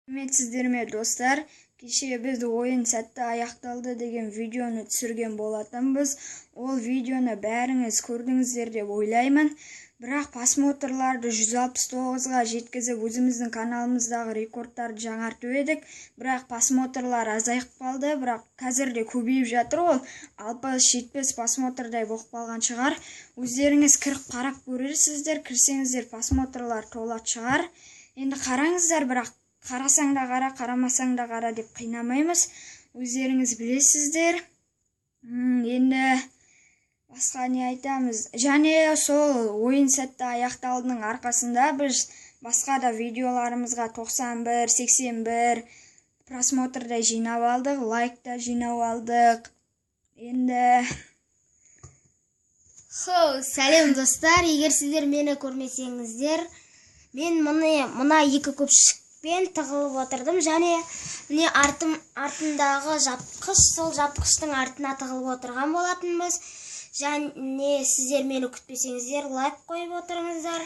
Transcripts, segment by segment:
Сіздерме достар, кеше біз ойын сәтті аяқталды деген видеоны түсірген болатынбыз. Ол видеоны бәріңіз көрдіңіздер деп ойлаймын. Бірақ просмотрларды 169-ға жеткізіп, өзіміздің каналымыздағы рекордтарды жаңартып едік. Бірақ просмотрлар азайып қалды, бірақ қазір де көбейіп жатыр. Ол 60-70 просмотрдай болып қалған шығар. Өздеріңіз кіріп қарап көрерсіздер, кірсеңіздер просмотрлар толат шығар. Енді қараңыздар, бірақ қарасаң да қара, қарамасаң да қара деп қинамаймыз. Өздеріңіз білесіздер. Енді басқа не айтамыз? Және сол ойын сәтті аяқталдың арқасында біз басқа да видеоларымызға 91-81 просмотрдай жинап алдық, лайк та жинап алдық. Енді сәлем достар, егер сіздер мені көрмесеңіздер, мен мына екі көпшікпен тығылып отырдым, және міне артындағы жапқыш, сол жапқыштың артына тығылып отырған болатынбыз. Және сіздер мені күтпесеңіздер, лайк қойып отырыңыздар.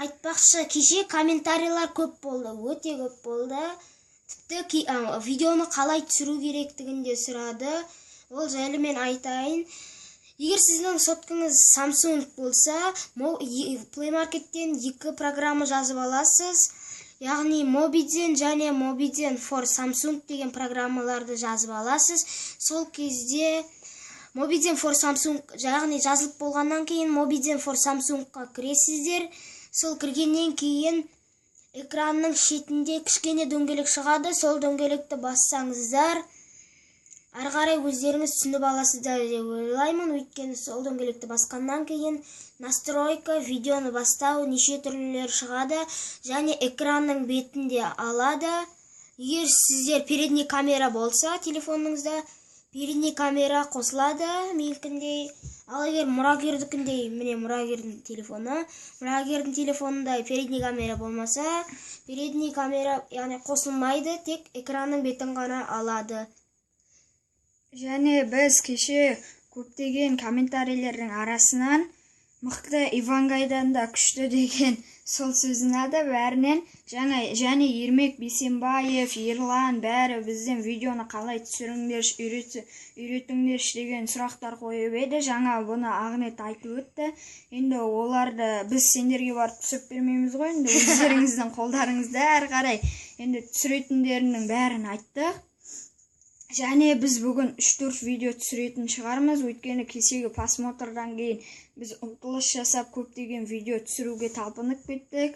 Айтпақшы, кеше комментарийлар көп болды, өте көп болды. Тіпті видеоны қалай түсіру керектігін де сұрады. Ол жайлы мен айтайын. Егер сіздің соткаңыз Samsung болса, Play Market'тен 2 программа жазып аласыз. Яғни Mobizen және Mobizen for Samsung деген программаларды жазып аласыз. Сол кезде Mobizen for Samsung яғни жазылып болғаннан кейін Mobizen for Samsungқа кіресіздер. Сол кіргеннен кейін экранның шетінде кішкене дөңгелек шығады. Сол дөңгелекті бассаңыздар, ары қарай өздеріңіз түсініп аласыздар деп ойлаймын. Өйткені сол дөңгелекті басқаннан кейін настройка, видеоны бастау, неше түрлілер шығады, және экранның бетінде алады. Егер сіздер передний камера болса, телефоныңызда передний камера қосылады, менікіндей. Ал егер мұрагердікіндей, міне мұрагердің телефоны, мұрагердің телефонында передний камера болмаса, передний камера яғни қосылмайды, тек экранның бетін ғана алады. Және біз кеше көптеген комментарийлердің арасынан мықты Ивангайдан да күшті деген сол сөзін алды бәрінен. Және Ермек Бейсенбаев, Ерлан бәрі бізден видеоны қалай түсіріңдерші, үйретіңдерші деген сұрақтар қойып еді. Жаңа бұны Ағнет айтып өтті. Енді оларды біз сендерге барып түсіп бермейміз ғой. Енді өздеріңіздің қолдарыңызда әрі қарай енді түсіретіндерінің бәрін айттық. Және біз бүгін 3-4 видео түсіретін шығармыз. Өйткені кешегі просмотрдан кейін біз ұмтылыс жасап көптеген видео түсіруге талпынып кеттік.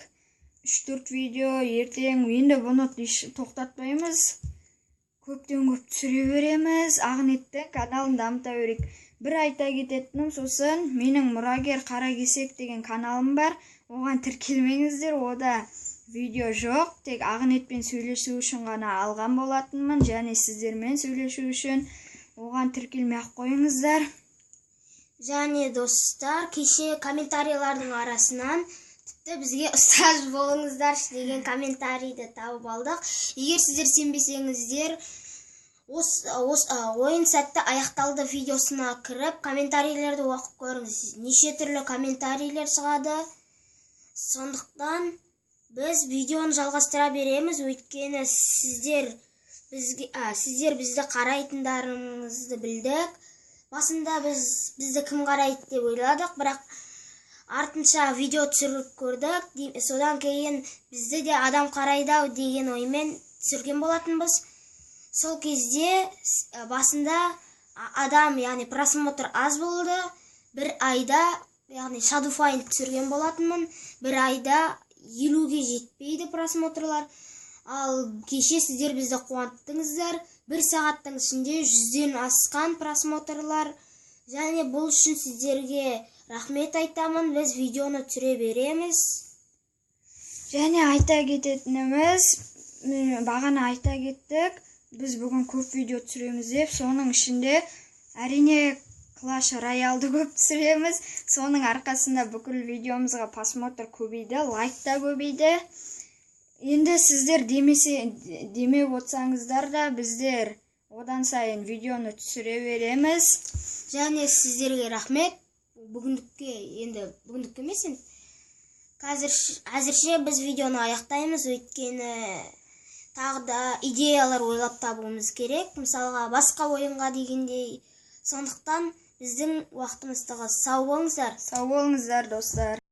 3-4 видео ертең, енді бұны тоқтатпаймыз. Көптен көп түсіре береміз. Ағнеттің каналын дамыта берейік. Бір айта кететінім, сосын менің Мұрагер Қаракесек деген каналым бар. Оған тіркелмеңіздер, ода видео жоқ, тек Ағнетпен сөйлесу үшін ғана алған болатынмын, және сіздермен сөйлесу үшін. Оған тіркелмей-ақ қойыңыздар. Және достар, кеше комментарийлардың арасынан тіпті бізге ұстаз болыңыздар деген комментарийді тауып алдық. Егер сіздер сенбесеңіздер, ойын сәтті аяқталды видеосына кіріп, комментарийлерді оқып көріңіз. Неше түрлі комментарийлер шығады. Сондықтан біз видеоны жалғастыра береміз, өйткені сіздер бізді қарайтындарыңызды білдік. Басында бізді кім қарайды деп ойладық, бірақ артынша видео түсіріп көрдік. Содан кейін бізді де адам қарайды деген оймен түсірген болатынбыз. Сол кезде басында адам, яғни просмотр аз болды. Бір айда, яғни Shadowfind түсірген болатынмын. Бір айда 50-ге жетпейді просмотрлар. Ал кеше сіздер бізді қуанттыңыздар. 1 сағаттың ішінде 100-ден асқан просмотрлар. Және бұл үшін сіздерге рахмет айтамын. Біз видеоны түсіре береміз. Және айта кететініміз, бағана айта кеттік, біз бүгін көп видео түсіреміз деп, соның ішінде әрине Clash Royale'ды көп түсіреміз. Соның арқасында бүкіл видеомызға просмотр көбейді, лайк та көбейді. Енді сіздер демеп отсаңыздар да, біздер одан сайын видеоны түсіре береміз. Және сіздерге рахмет. Бүгіндікке емес, әзірше біз видеоны аяқтаймыз, өйткені тағы да идеялар ойлап табуымыз керек. Мысалға басқа ойынға дегендей. Сондықтан біздің уақытымыздағы сау болыңыздар. Сау болыңыздар, достар.